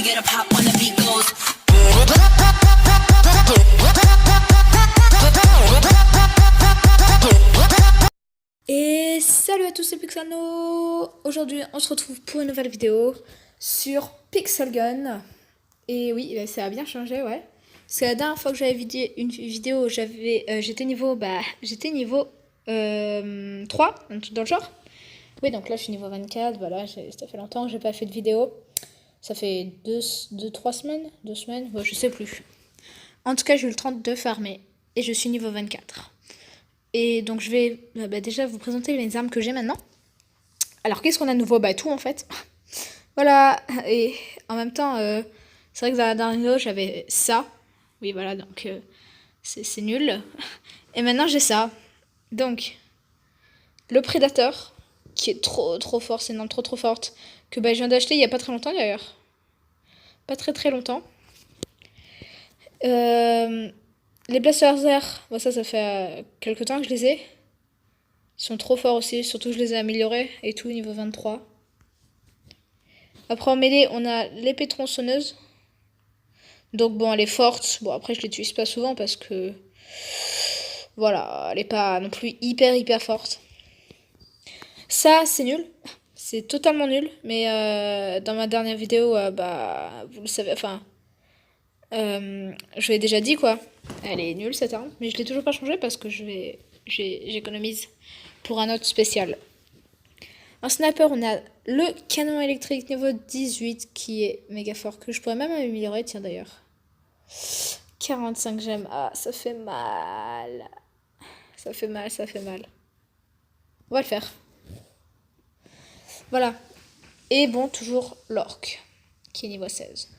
get a pop when the beat goes. Et salut à tous, c'est Pixelno. Aujourd'hui, on se retrouve pour une nouvelle vidéo sur Pixel Gun. Et oui, ça a bien changé, ouais. Parce que la dernière fois que j'avais une vidéo, j'étais niveau 3, un truc dans le genre. Oui, donc là, je suis niveau 24. Voilà, ça fait longtemps que j'ai pas fait de vidéo. Ça fait 3 semaines 2 semaines, ouais, je sais plus. En tout cas, j'ai eu le temps de farmer. Et je suis niveau 24. Et donc, je vais déjà vous présenter les armes que j'ai maintenant. Alors, qu'est-ce qu'on a de nouveau? Bah, tout en fait. Voilà. Et en même temps, c'est vrai que dans la dernière vidéo, j'avais ça. Oui, voilà, donc c'est nul. Et maintenant, j'ai ça. Donc, le prédateur, qui est trop fort, c'est une arme trop forte, que je viens d'acheter il y a pas très longtemps d'ailleurs. Pas très longtemps. Les blasters laser, bon, ça fait quelques temps que je les ai. Ils sont trop forts aussi, surtout que je les ai améliorés et tout, niveau 23. Après en mêlée, on a l'épée tronçonneuse. Donc bon, elle est forte. Bon, après, je l'utilise pas souvent parce que... Voilà, elle est pas non plus hyper forte. Ça, c'est nul. C'est totalement nul. Mais dans ma dernière vidéo, vous le savez, enfin... je l'ai déjà dit, quoi. Elle est nulle, cette arme. Mais je l'ai toujours pas changée parce que j'économise pour un autre spécial. En sniper, on a le canon électrique niveau 18 qui est méga fort, que je pourrais même améliorer, tiens d'ailleurs. 45 gemmes, ah ça fait mal. Ça fait mal. On va le faire. Voilà. Et bon, toujours l'orque, qui est niveau 16.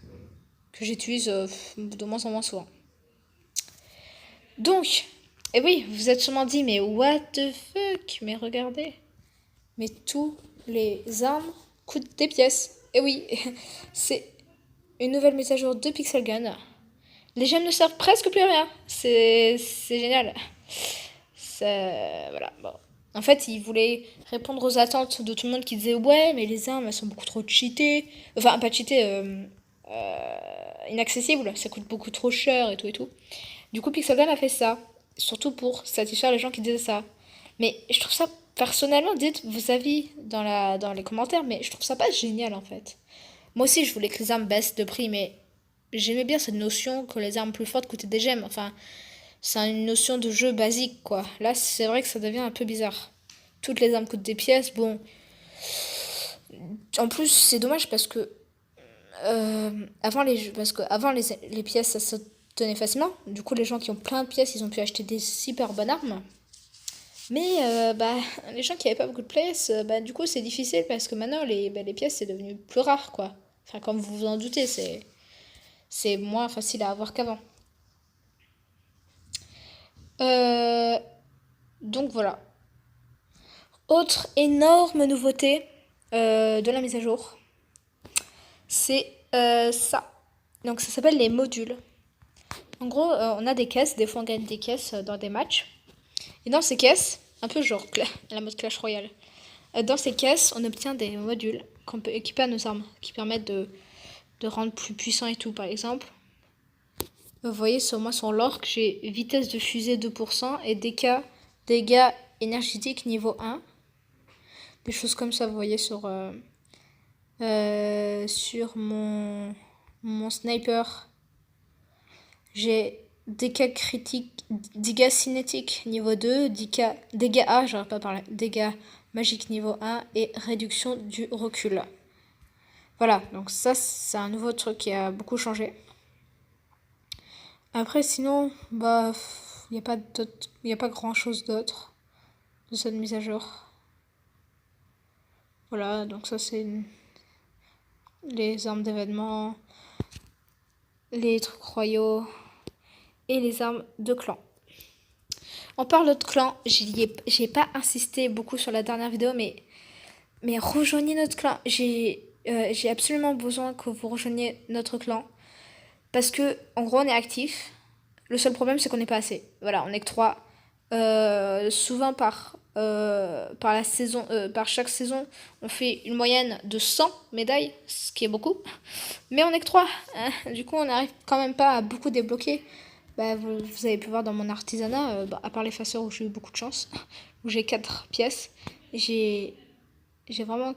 Que j'utilise de moins en moins souvent. Donc, et oui, vous êtes sûrement dit, mais what the fuck? Mais regardez. Mais tous les armes coûtent des pièces. Et oui, c'est une nouvelle mise à jour de Pixel Gun. Les gemmes ne servent presque plus à rien. C'est génial. Voilà. Bon. En fait, ils voulaient répondre aux attentes de tout le monde qui disait ouais, mais les armes elles sont beaucoup trop cheatées. Enfin, pas cheatées, inaccessibles. Ça coûte beaucoup trop cher et tout. Du coup, Pixel Gun a fait ça. Surtout pour satisfaire les gens qui disaient ça. Mais je trouve ça, personnellement, dites vos avis dans les commentaires, mais je trouve ça pas génial en fait. Moi aussi, je voulais que les armes baissent de prix, mais j'aimais bien cette notion que les armes plus fortes coûtaient des gemmes. Enfin, c'est une notion de jeu basique, quoi. Là, c'est vrai que ça devient un peu bizarre. Toutes les armes coûtent des pièces, bon. En plus, c'est dommage parce que avant les pièces, ça se tenait facilement. Du coup, les gens qui ont plein de pièces, ils ont pu acheter des super bonnes armes. Mais les gens qui n'avaient pas beaucoup de pièces, du coup, c'est difficile parce que maintenant, les pièces, c'est devenu plus rare, quoi. Enfin, comme vous vous en doutez, c'est moins facile à avoir qu'avant. Donc voilà. Autre énorme nouveauté de la mise à jour, c'est ça. Donc ça s'appelle les modules. En gros, on a des caisses, des fois on gagne des caisses dans des matchs. Et dans ces caisses, un peu genre la mode Clash Royale, dans ces caisses, on obtient des modules qu'on peut équiper à nos armes, qui permettent de rendre plus puissant et tout. Par exemple, vous voyez sur moi, sur l'orque, j'ai vitesse de fusée 2% et dégâts énergétiques niveau 1. Des choses comme ça, vous voyez sur mon sniper. J'ai dégâts critiques, dégâts cinétiques niveau 2, dégâts A, j'aurais pas parlé, dégâts magiques niveau 1 et réduction du recul. Voilà, donc ça c'est un nouveau truc qui a beaucoup changé. Après sinon, il n'y a pas grand chose d'autre de cette mise à jour. Voilà, donc ça c'est les armes d'événement, les trucs royaux et les armes de clan. On parle de clan, j'ai pas insisté beaucoup sur la dernière vidéo, mais rejoignez notre clan. J'ai absolument besoin que vous rejoigniez notre clan. Parce que, en gros, on est actif. Le seul problème, c'est qu'on n'est pas assez. Voilà, on est que 3. Souvent par par la saison, par chaque saison, on fait une moyenne de 100 médailles, ce qui est beaucoup. Mais on est que 3. Du coup, on n'arrive quand même pas à beaucoup débloquer. Bah, vous avez pu voir dans mon artisanat, à part l'effaceur où j'ai eu beaucoup de chance, où j'ai 4 pièces, j'ai vraiment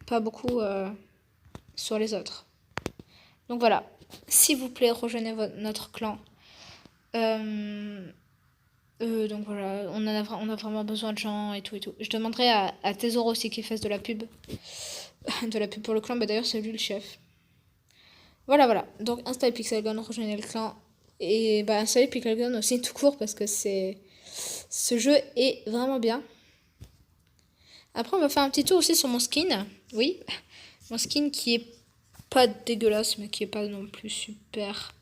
pas beaucoup sur les autres. Donc voilà, s'il vous plaît, rejoignez notre clan. Donc voilà, on a vraiment besoin de gens et tout et tout. Je demanderai à Tesoro aussi qu'il fasse de la pub. De la pub pour le clan, mais d'ailleurs c'est lui le chef. Voilà. Donc installez Pixelgun, rejoignez le clan. Et bah installez Pixelgun aussi tout court parce que ce jeu est vraiment bien. Après on va faire un petit tour aussi sur mon skin. Oui, mon skin qui est pas dégueulasse mais qui est pas non plus super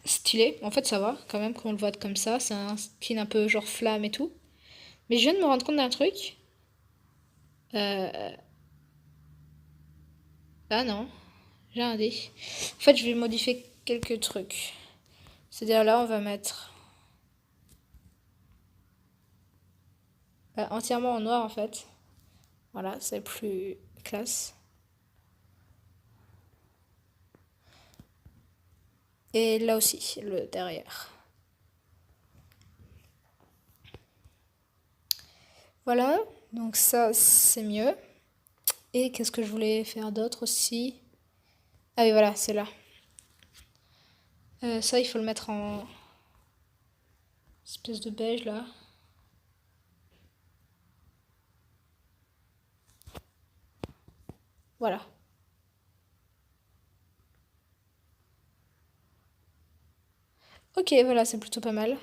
stylé. En fait ça va quand même qu'on le voit comme ça. C'est un skin un peu genre flamme et tout. Mais je viens de me rendre compte d'un truc. Ah non, j'ai un dé. En fait je vais modifier quelques trucs. C'est-à-dire là on va mettre entièrement en noir en fait. Voilà, c'est plus classe. Et là aussi, le derrière. Voilà, donc ça c'est mieux. Et qu'est-ce que je voulais faire d'autre aussi? Ah oui, voilà, c'est là. Ça, il faut le mettre en espèce de beige là. Voilà. Ok, voilà, c'est plutôt pas mal.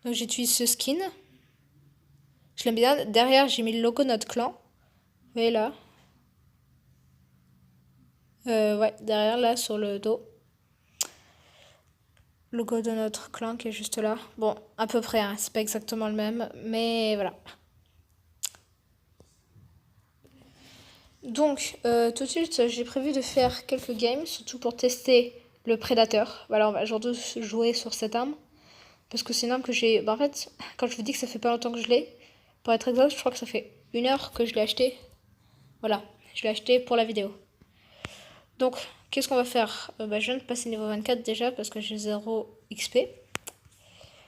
Donc j'utilise ce skin. Je l'aime bien. Derrière, j'ai mis le logo de notre clan. Vous voyez là. Ouais, derrière là, sur le dos. Logo de notre clan qui est juste là. Bon, à peu près, hein, c'est pas exactement le même, mais voilà. Donc, tout de suite, j'ai prévu de faire quelques games, surtout pour tester le prédateur. Voilà, on va aujourd'hui jouer sur cette arme. Parce que c'est une arme que j'ai... Bah, en fait, quand je vous dis que ça fait pas longtemps que je l'ai, pour être exact, je crois que ça fait 1 heure que je l'ai acheté. Voilà, je l'ai acheté pour la vidéo. Donc, qu'est-ce qu'on va faire? Bah, je viens de passer niveau 24 déjà parce que j'ai 0 XP.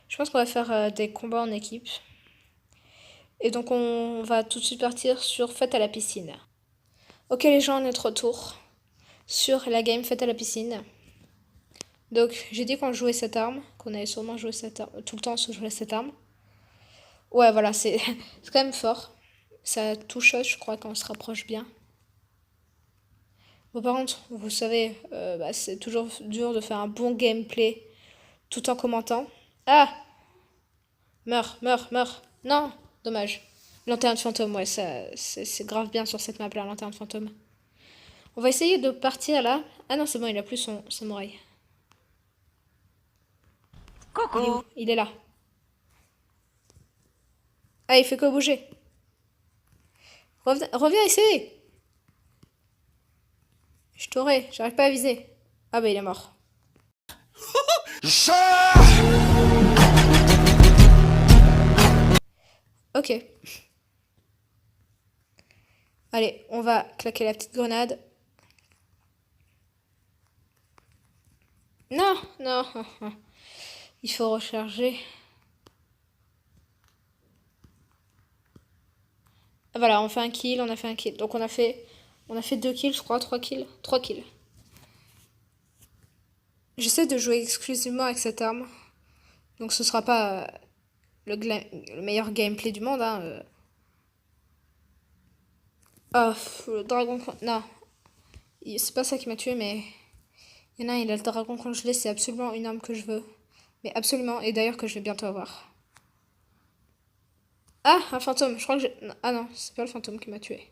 Je pense qu'on va faire des combats en équipe. Et donc, on va tout de suite partir sur Fête à la piscine. Ok les gens, on est de retour sur la game Fête à la piscine. Donc j'ai dit qu'on jouait cette arme, qu'on allait sûrement jouer cette arme, tout le temps se jouer cette arme. Ouais voilà, c'est quand même fort. Ça touche, je crois, quand on se rapproche bien. Bon par contre, vous savez, c'est toujours dur de faire un bon gameplay tout en commentant. Ah! Meurs. Non! Dommage. Lanterne fantôme, ouais, ça c'est grave bien sur cette map là, lanterne fantôme. On va essayer de partir là. Ah non, c'est bon, il a plus son samouraï. Coucou. Il est là. Ah, il fait que bouger. Reviens ici. Je t'aurai, j'arrive pas à viser. Ah bah il est mort. Ok. Allez, on va claquer la petite grenade. Non, non. Il faut recharger. Ah, voilà, on fait un kill, on a fait un kill. Donc on a fait 2 kills, je crois, 3 kills. 3 kills. J'essaie de jouer exclusivement avec cette arme. Donc ce sera pas le meilleur gameplay du monde. Hein. Oh, le dragon... Non, c'est pas ça qui m'a tué, mais... Il y en a un, il a le dragon congelé, c'est absolument une arme que je veux. Mais absolument, et d'ailleurs que je vais bientôt avoir. Ah, un fantôme, je crois que j'ai... Ah non, c'est pas le fantôme qui m'a tué.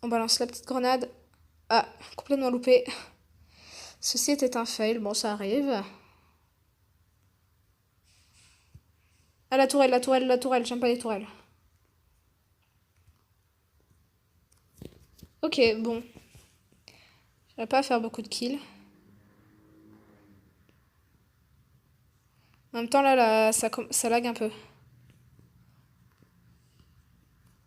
On balance la petite grenade. Ah, complètement loupé. Ceci était un fail, bon ça arrive. Ah la tourelle, j'aime pas les tourelles. Ok, bon. J'arrive pas à faire beaucoup de kills. En même temps, là, ça lag un peu.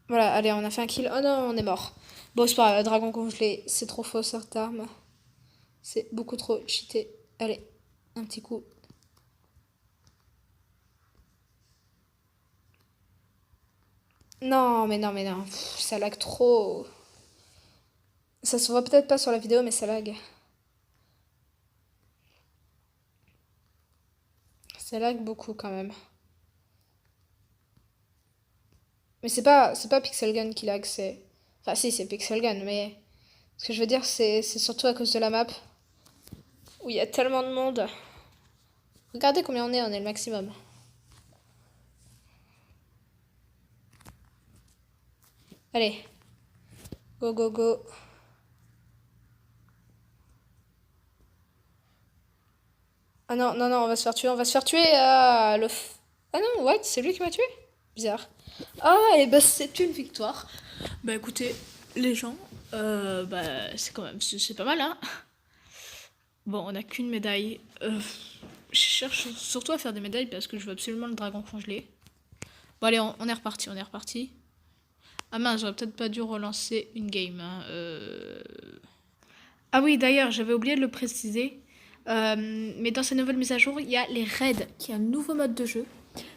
Voilà, allez, on a fait un kill. Oh non, on est mort. Bon, c'est pas grave, dragon congelé, c'est trop faux cette arme. C'est beaucoup trop cheaté. Allez, un petit coup. Non, mais non, mais non. Pff, ça lag trop. Ça se voit peut-être pas sur la vidéo, mais ça lag. Ça lag beaucoup quand même. Mais c'est pas Pixel Gun qui lag, c'est... Enfin, si, c'est Pixel Gun, mais... Ce que je veux dire, c'est surtout à cause de la map. Où il y a tellement de monde. Regardez combien on est le maximum. Allez. Go, go, go. Ah non, non, non, on va se faire tuer, on va se faire tuer. Ah, ah non, what? C'est lui qui m'a tué? Bizarre. Ah, et bah c'est une victoire. Bah écoutez, les gens, bah c'est quand même, c'est pas mal, hein. Bon, on n'a qu'une médaille. Je cherche surtout à faire des médailles parce que je veux absolument le dragon congelé. Bon allez, on est reparti, on est reparti. Ah mince, j'aurais peut-être pas dû relancer une game, hein. Ah oui, d'ailleurs, j'avais oublié de le préciser. Mais dans ces nouvelles mises à jour, il y a les raids, qui est un nouveau mode de jeu.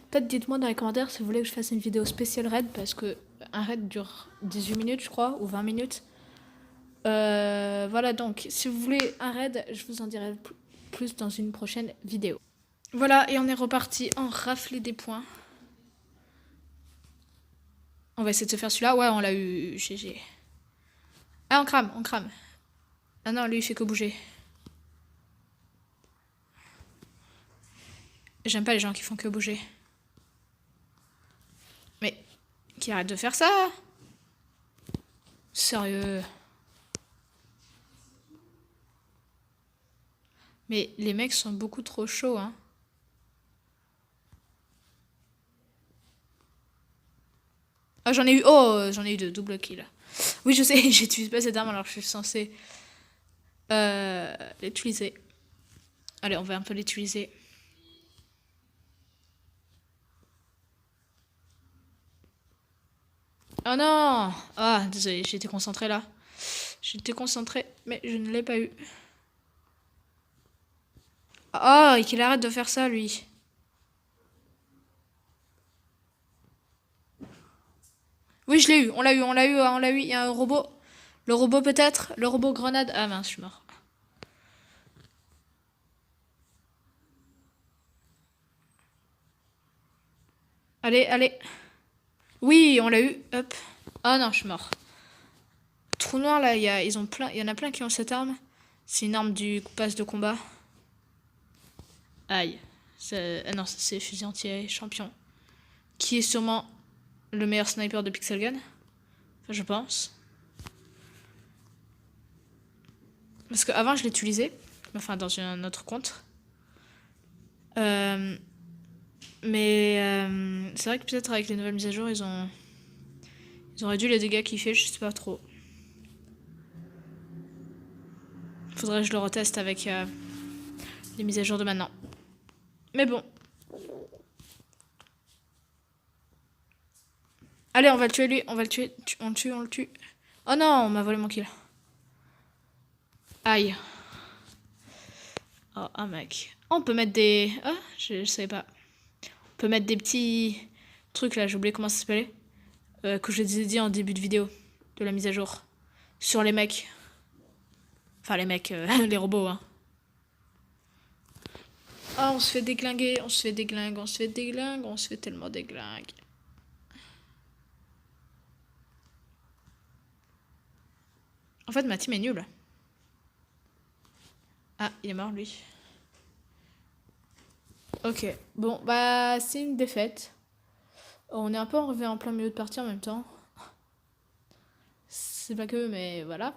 Peut-être dites-moi dans les commentaires si vous voulez que je fasse une vidéo spéciale raid, parce que un raid dure 18 minutes, je crois, ou 20 minutes. Voilà, donc, si vous voulez un raid, je vous en dirai plus dans une prochaine vidéo. Voilà, et on est reparti en raflée des points. On va essayer de se faire celui-là. Ouais, on l'a eu, GG. Ah, on crame, on crame. Ah non, lui, il fait que bouger. J'aime pas les gens qui font que bouger. Mais, qui arrête de faire ça? Sérieux. Mais les mecs sont beaucoup trop chauds, hein. Ah, j'en ai eu... Oh, j'en ai eu deux, double kill. Oui, je sais, j'utilise pas cette arme alors que je suis censée l'utiliser. Allez, on va un peu l'utiliser. Oh non! Ah, désolé, j'étais concentrée là. J'étais concentrée, mais je ne l'ai pas eu. Oh, et qu'il arrête de faire ça, lui. Oui, je l'ai eu, on l'a eu, on l'a eu, on l'a eu. Il y a un robot. Le robot peut-être? Le robot grenade. Ah mince, je suis mort. Allez, allez. Oui, on l'a eu. Hop. Oh non, je suis mort. Trou noir là, il y en a plein qui ont cette arme. C'est une arme du pass de combat. Aïe. Ah non, c'est fusil entier champion. Qui est sûrement le meilleur sniper de Pixel Gun. Enfin, je pense. Parce qu'avant, je l'utilisais. Enfin, dans un autre compte. Mais c'est vrai que peut-être avec les nouvelles mises à jour, ils ont réduit les dégâts qu'il fait, je sais pas trop. Faudrait que je le reteste avec les mises à jour de maintenant. Mais bon. Allez, on va le tuer lui, on va le tuer. On le tue, on le tue. Oh non, on m'a volé mon kill. Aïe. Oh, un mec. Oh, on peut mettre des... Ah, je savais pas. On peut mettre des petits trucs là, j'ai oublié comment ça s'appelait. Que je vous ai dit en début de vidéo. De la mise à jour. Sur les mecs. Enfin, les mecs, les robots, hein. Ah, on se fait déglinguer, on se fait déglingue, on se fait déglingue, on se fait tellement déglingue. En fait, ma team est nulle. Ah, il est mort, lui. Ok, bon, bah, c'est une défaite. On est un peu arrivé en plein milieu de partie en même temps. C'est pas que, mais voilà.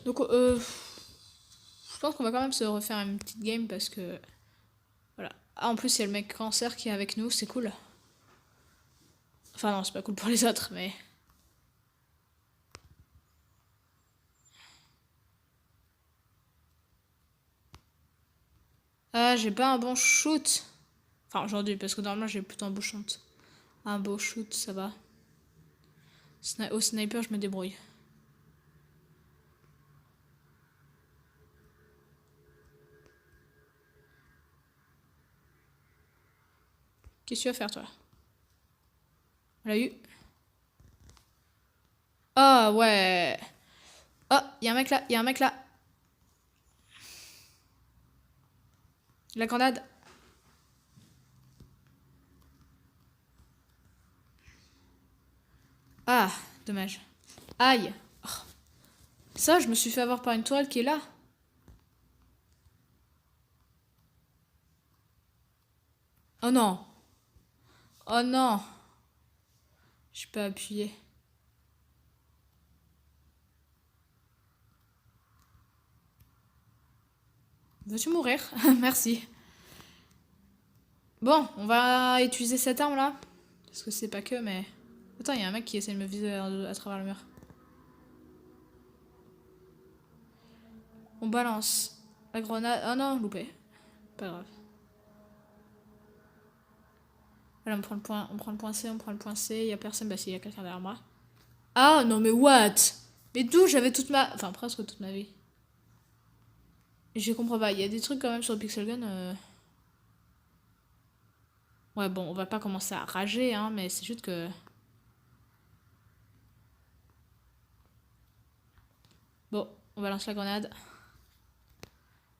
Donc, je pense qu'on va quand même se refaire une petite game parce que... Voilà. Ah, en plus, il y a le mec cancer qui est avec nous, c'est cool. Enfin, non, c'est pas cool pour les autres, mais... Ah, j'ai pas un bon shoot. Enfin, aujourd'hui, parce que normalement, j'ai plutôt un beau shoot. Un beau shoot, ça va. Au sniper, je me débrouille. Qu'est-ce que tu vas faire, toi? On l'a eu. Ah, ouais. Oh, il y a un mec là, il y a un mec là. La grenade. Ah, dommage. Aïe. Oh. Ça, je me suis fait avoir par une tourelle qui est là. Oh non. Oh non. Je peux appuyer. Veux-tu mourir? Merci. Bon, on va utiliser cette arme là. Parce que c'est pas que, mais... Attends, il y a un mec qui essaie de me viser à travers le mur. On balance la grenade. Oh non, loupé. Pas grave. Là, on prend le point C, on prend le point C. Il y a personne. Bah si, il y a quelqu'un derrière moi. Ah non, mais what? Mais d'où j'avais toute ma... Enfin, presque toute ma vie. Je comprends pas. Il y a des trucs quand même sur le Pixel Gun. Ouais, bon, on va pas commencer à rager, hein, mais c'est juste que... Bon, on balance la grenade.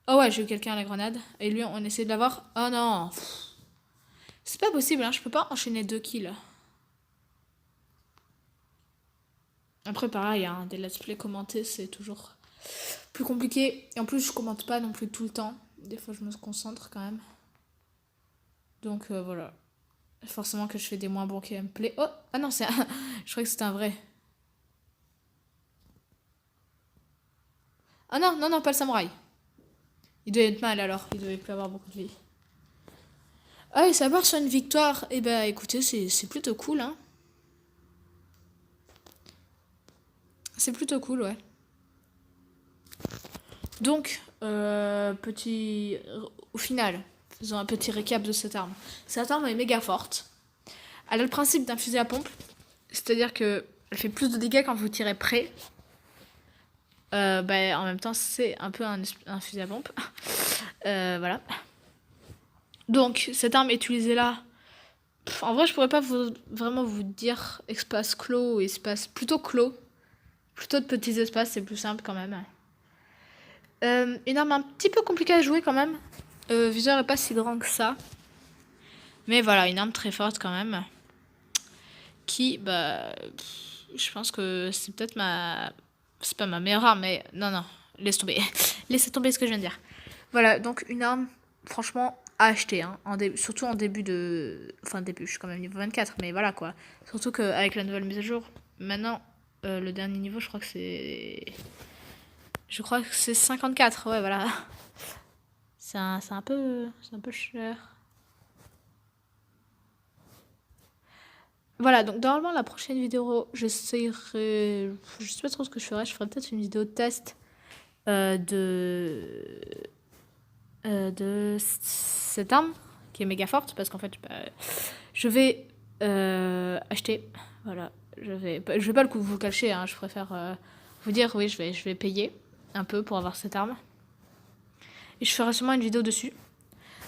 Oh ouais, j'ai eu quelqu'un à la grenade. Et lui, on essaie de l'avoir. Oh non. C'est pas possible, hein, je peux pas enchaîner 2 kills. Après, pareil, hein, des let's play commentés, c'est toujours plus compliqué. Et en plus, je commente pas non plus tout le temps. Des fois, je me concentre quand même. Donc, voilà. Forcément que je fais des moins bons gameplay. Oh, ah non, c'est un... Je croyais que c'était un vrai. Ah non, non, non, pas le samouraï. Il devait être mal alors, il devait plus avoir beaucoup de vie. Ah, et ça part sur une victoire. Eh ben, écoutez, c'est plutôt cool, hein. C'est plutôt cool, ouais. Donc, au final, faisons un petit récap de cette arme. Cette arme est méga forte. Elle a le principe d'un fusil à pompe. C'est-à-dire que elle fait plus de dégâts quand vous tirez près. En même temps, c'est un peu un fusil à pompe. Voilà. Donc, cette arme est utilisée là. En vrai, je pourrais pas vraiment vous dire espace clos ou espace plutôt clos. Plutôt de petits espaces, c'est plus simple quand même. Une arme un petit peu compliquée à jouer quand même. Viseur n'est pas si grand que ça. Mais voilà, une arme très forte quand même. Qui, je pense que c'est peut-être c'est pas ma meilleure arme, mais non, laisse tomber. Laissez tomber ce que je viens de dire. Voilà, donc une arme, franchement, à acheter. Hein, surtout en début de... Enfin, début, je suis quand même niveau 24, mais voilà quoi. Surtout qu'avec la nouvelle mise à jour, maintenant, le dernier niveau, je crois que c'est... 54, ouais, voilà. C'est un peu cher. Voilà, donc normalement, la prochaine vidéo, j'essaierai... Je sais pas trop ce que je ferai. Je ferai peut-être une vidéo test de cette arme qui est méga forte parce qu'en fait, je vais acheter. Voilà, je vais pas vous cacher. Hein, je préfère vous dire oui, je vais payer un peu pour avoir cette arme. Et je ferai sûrement une vidéo dessus.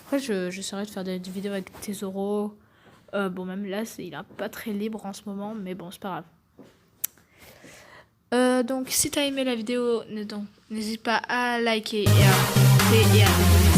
Après, j'essaierai de faire des vidéos avec Tesoro. Bon, même là, il est pas très libre en ce moment, mais bon, c'est pas grave. Donc, si t'as aimé la vidéo, n'hésite pas à liker et à commenter et à